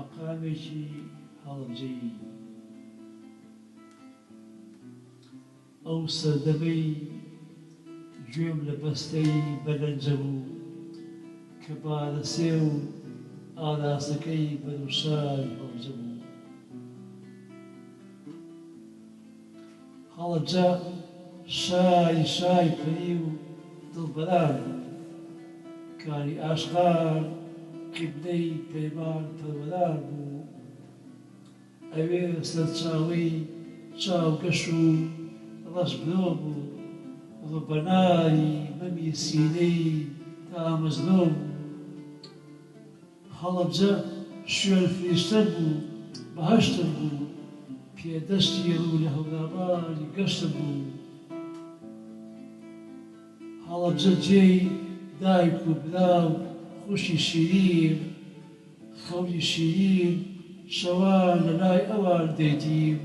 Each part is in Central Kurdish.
مەقامێکی هەڵەبجەیی ئەو سەردەمەی گوێم لە بەستەی بەلەنجە بوو کە بارەسێ و ئاراسەکەی بەروشای هەڵبجە بوو. هەڵەبجە شای پەری و دڵبەران کاری ئاشقان قیبلەی پەیمان پەروەران بوو. ئەوێ سەرچاوەی چاوگەش و ڕەش برۆ بوو، ڕووبەناری مەمی سینەی تامەزنۆ بوو. هەڵەبجە شوێن فریشتە بوو، بەهەشتە بوو، پێدەستی ڕوو لە هەوراباری گەشتە بوو. هەڵەبجە جێی دایک و براو خوشی شیرین، خەوری شیرین شەوان لە لای ئەوان دەیدیم.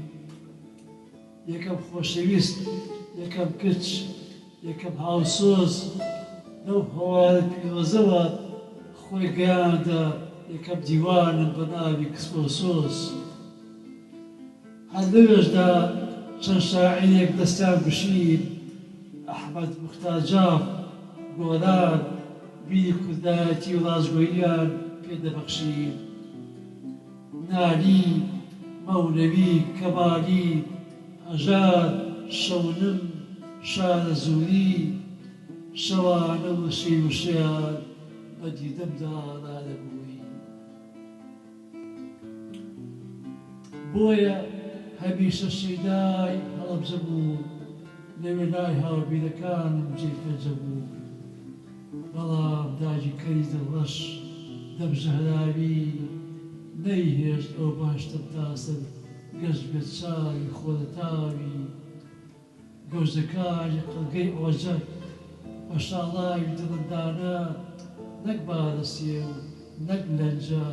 یەکەم خۆشەویست، یەکەم کچ، یەکەم هاوسۆز لەو هەوارە پیرۆزەوە خۆی گەیاندا یەکەم دیوانم بە ناوی کسپۆسۆس. هەر لەوێشدا چەند شاعیرێک دەستیان گوشید، ئەحمەد موختارجاف گۆران بیری کوردایەتی و ڕازگۆییان پێدەبەخشید. نالی، مەولەوی، کەمالی، هەژار، شەونم، شارەزووری، شەوانە وشەی وشەیان بە دیدەمدا ڕادەبووی. بۆیە هەمیشە شەیدای هەڵەبجە بوو، لەوێ لای هاوبیرەکانم جێفەرجە بوو. بەڵام داگی کەری دڵڕەش دەبژەهراوی نەیهێشت ئەو باشتر تاسر گەشت بێت چاوی خۆرەتاوی. گەوژەکانی قەڵگەی ئۆجە بە شاڵاوی دڵندانە نەک بارەسیە و نەک لەنجە،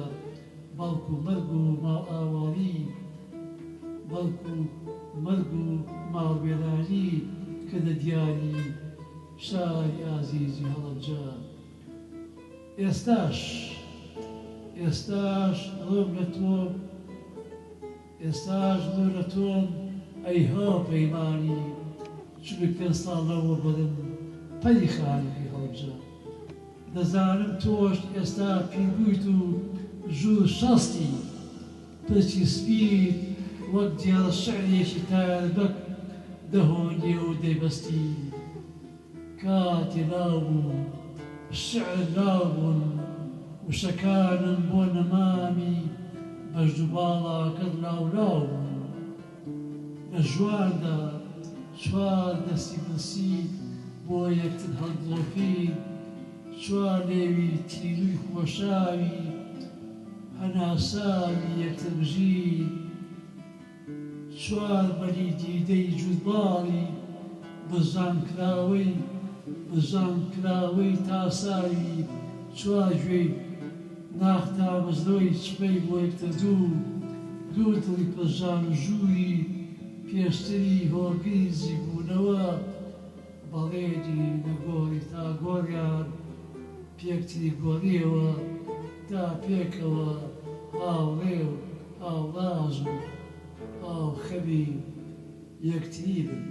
بەڵکو مەرگ و ماڵ ئاواڵی، بەڵکو مەرگ و ماڵوێرانی کە لە دیاری شاری ئازیزی هەڵەبجە. ئێستاش ڕۆم لە تۆم، ئێستاش ڕۆ لە تۆم ئەی هاوپەیمانی، چونکە پێ ساڵەوە بەرم پەلی خانووی هەڵەبجە. دەزانم تۆش ئێستا پیربوویت و ژوور شەستی، پرچی سپید وەک دیارە شعرێکی تایەربەک دەهۆنیە و دەیبەستی. کاتی ناوبوو، شعر ناوبوون، وشەکانم بۆ نەمامی بەشد و باڵاکەت لاولاو بوون. لە ژواندا چوار دەستی برسی بۆ یەکتر هەڵگڵۆپین، چوار لێوی تیروی خۆشاوی هەناساوی یەکتر بژین. چوار بەری دیدەی جوودباڵی بزانکراوەی تاساوی، چوار گوێی ناختامەزرۆی چپەی بۆ یەکتر دوو دڵی پەژان و ژووری پێشتری هۆگری زیبوونەوە. بەڵێنی نەگۆڕی تا گۆڕیان پێکتری گۆڕیەوە، تا پێکەوە هاوڕێ و هاوڕاز و هاوخەوی یەکتری بن.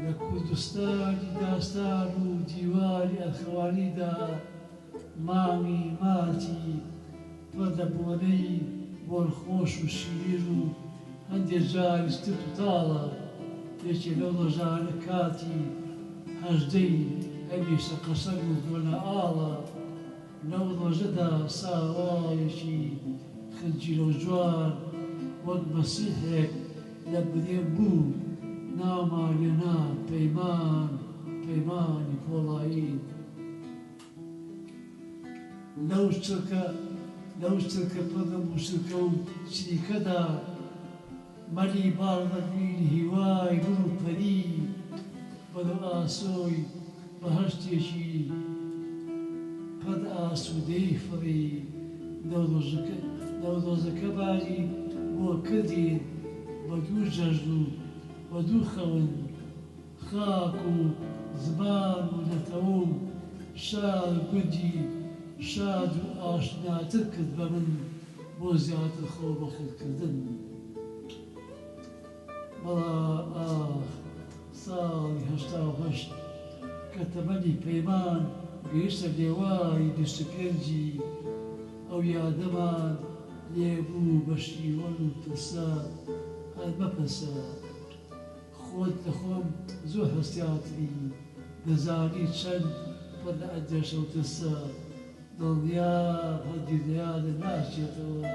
لە کوردستانی داستان و دیواری ئەرخەوانیدا مامی ماتی پڕ لە بۆنەی بۆنخۆش و شیر و هەندێک جاری ستر و تاڵە. یەکێ لەو ڕۆژانە کاتی هەژدەی هەمیشە قەشەنگ و بۆنە ئاڵە. لەو ڕۆژەدا ساوایەکی خنجیرە و جوان وەک مەسیحێک لە برێم بوو، نامانێنا پەیمانی کۆڵایی. لەو چرکە پڕدەم و شرکە و چریکەدا مەلی باڵدەگرین هیوای بن و پەری، بەرەو ئاسۆی بەهەشتێکی پەر ئاسوودەی فڕی. لەو ڕۆژەکە باری بۆ کردین بە دوو جەژن و بە دوو خاک و زمان و نەتەوە و شاد گوندی شاد و ئاشناتر کرد بە من بۆ زیاتر خۆ بەخودکردن. بەڵا ئاخ ساڵی هەشتا کە تەمەنی پەیمان گەیشتە لێوای 25 ئەو یادەمان لێبوو بە شیوەن و پرسە هەر مەپرسە خۆت لە خۆم زۆر هەستیاتری دەزانی چەند پڕ لە ئەندێشە و ترسە دڵنیا هەردی لە یادە ناچێتەوە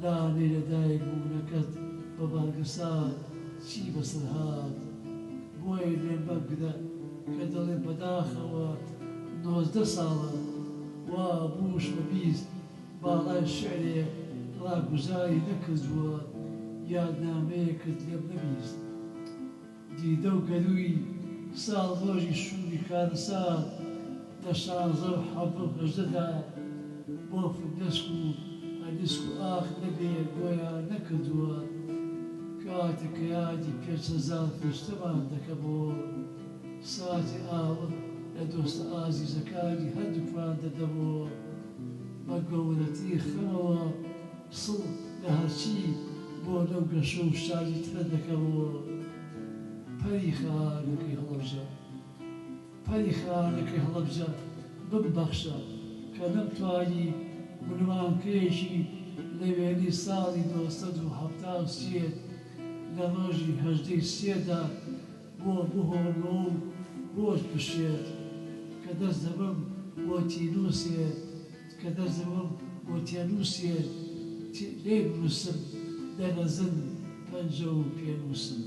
لانەی لەدایک بوونەکەت بە بارگەسان چی بەسەر هات بۆی لێم بەگرە کە دەڵێ بەداخەوە 19 ساڵە وا بووش بە 20 باڵای شعرێ ڕاگوزاری نەکردووە یادنامەیەکت لێم نەبیست دیدە و گەروی ساڵ ڕۆژی شووری کارەسات لە 16 و 18دا بۆ فرمێسک و هەنیسک و ئاخ نەبێ گۆیان نەکردووە کاتێک کە یادی 5,000 فریشتەمان دەکەمەوە ساتی ئاوە لە دۆستە ئازیزەکانی هەردووکمان دەدەمەوە بە گەورەتی خەمەوە سڵ لە هەرچی بۆ لەو گەشە و شاری ترە دەکەمەوە پەری خانەکەی هەڵەبجە پەری خانەکەی هەڵەبجە بببەخشە کە نەمتوانی منوانکەیەکی لە وێنی ساڵی 1973 لە ڕۆژی 18/3دا بۆ بهۆڵەوە و بۆش بشێت کە دەست دەبم بۆ تینووسێت کە دەست دەبم بۆ تێنووسێت لێ بنووسم دەنەزن 5 و پێنووسم.